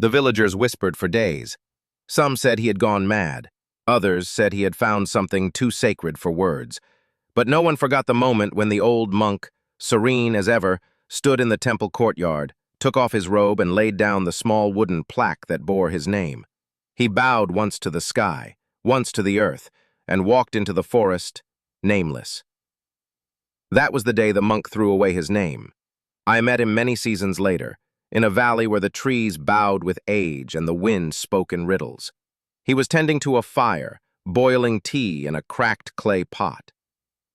The villagers whispered for days. Some said he had gone mad. Others said he had found something too sacred for words. But no one forgot the moment when the old monk, serene as ever, stood in the temple courtyard, took off his robe and laid down the small wooden plaque that bore his name. He bowed once to the sky, once to the earth, and walked into the forest, nameless. That was the day the monk threw away his name. I met him many seasons later, in a valley where the trees bowed with age and the wind spoke in riddles. He was tending to a fire, boiling tea in a cracked clay pot.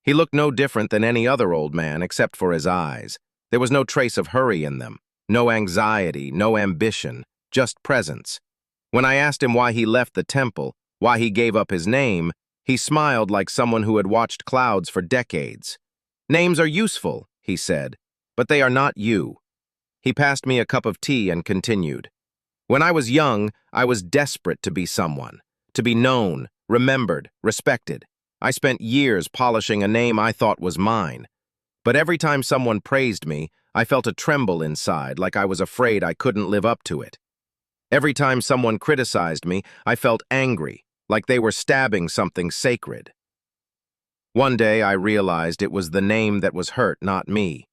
He looked no different than any other old man except for his eyes. There was no trace of hurry in them, no anxiety, no ambition, just presence. When I asked him why he left the temple, why he gave up his name, he smiled like someone who had watched clouds for decades. "Names are useful," he said, "but they are not you." He passed me a cup of tea and continued. "When I was young, I was desperate to be someone, to be known, remembered, respected. I spent years polishing a name I thought was mine. But every time someone praised me, I felt a tremble inside, like I was afraid I couldn't live up to it. Every time someone criticized me, I felt angry, like they were stabbing something sacred. One day I realized it was the name that was hurt, not me."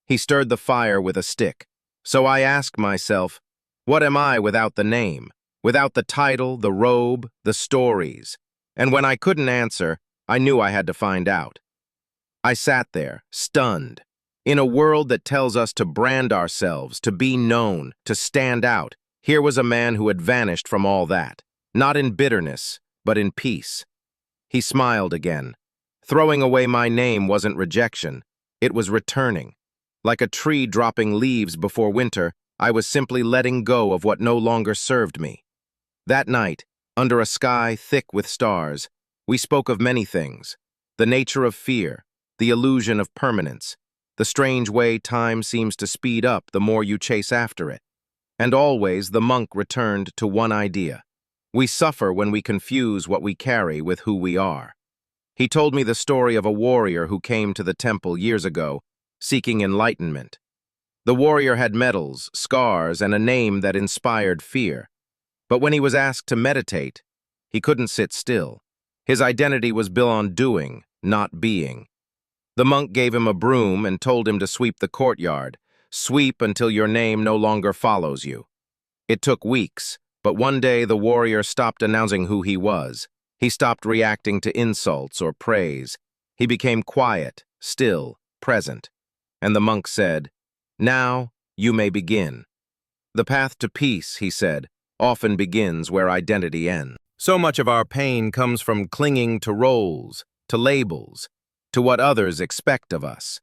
He stirred the fire with a stick. So I asked myself, what am I without the name, without the title, the robe, the stories? And when I couldn't answer, I knew I had to find out. I sat there, stunned. In a world that tells us to brand ourselves, to be known, to stand out, here was a man who had vanished from all that, not in bitterness, but in peace. He smiled again. Throwing away my name wasn't rejection, it was returning. Like a tree dropping leaves before winter, I was simply letting go of what no longer served me. That night, under a sky thick with stars, we spoke of many things: the nature of fear, the illusion of permanence, the strange way time seems to speed up the more you chase after it. And always the monk returned to one idea: we suffer when we confuse what we carry with who we are. He told me the story of a warrior who came to the temple years ago, seeking enlightenment. The warrior had medals, scars, and a name that inspired fear. But when he was asked to meditate, he couldn't sit still. His identity was built on doing, not being. The monk gave him a broom and told him to sweep the courtyard. Sweep until your name no longer follows you. It took weeks, but one day the warrior stopped announcing who he was. He stopped reacting to insults or praise. He became quiet, still, present. And the monk said, "Now you may begin." The path to peace, he said, often begins where identity ends. So much of our pain comes from clinging to roles, to labels, to what others expect of us.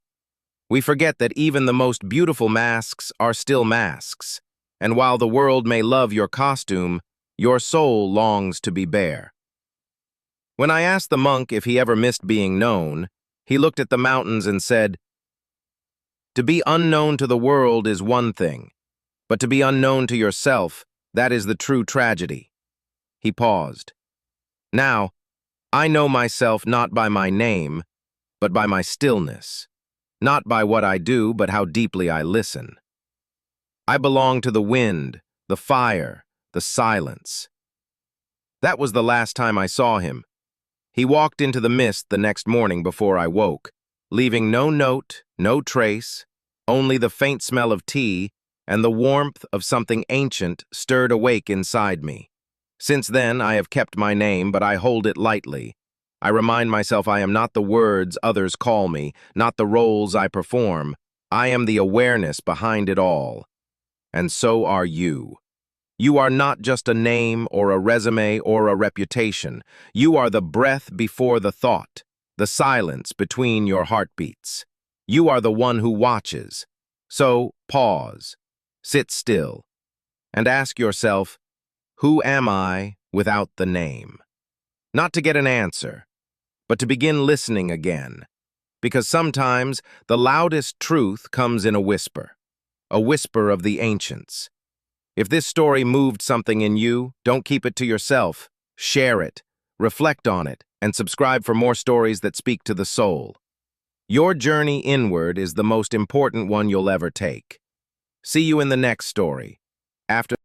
We forget that even the most beautiful masks are still masks, and while the world may love your costume, your soul longs to be bare. When I asked the monk if he ever missed being known, he looked at the mountains and said, "To be unknown to the world is one thing, but to be unknown to yourself, that is the true tragedy." He paused. "Now, I know myself not by my name, but by my stillness. Not by what I do, but how deeply I listen. I belong to the wind, the fire, the silence." That was the last time I saw him. He walked into the mist the next morning before I woke, leaving no note, no trace, only the faint smell of tea and the warmth of something ancient stirred awake inside me. Since then, I have kept my name, but I hold it lightly. I remind myself I am not the words others call me, not the roles I perform. I am the awareness behind it all. And so are you. You are not just a name or a resume or a reputation. You are the breath before the thought, the silence between your heartbeats. You are the one who watches. So pause, sit still, and ask yourself, who am I without the name? Not to get an answer, but to begin listening again. Because sometimes the loudest truth comes in a whisper of the ancients. If this story moved something in you, don't keep it to yourself. Share it, reflect on it, and subscribe for more stories that speak to the soul. Your journey inward is the most important one you'll ever take. See you in the next story. After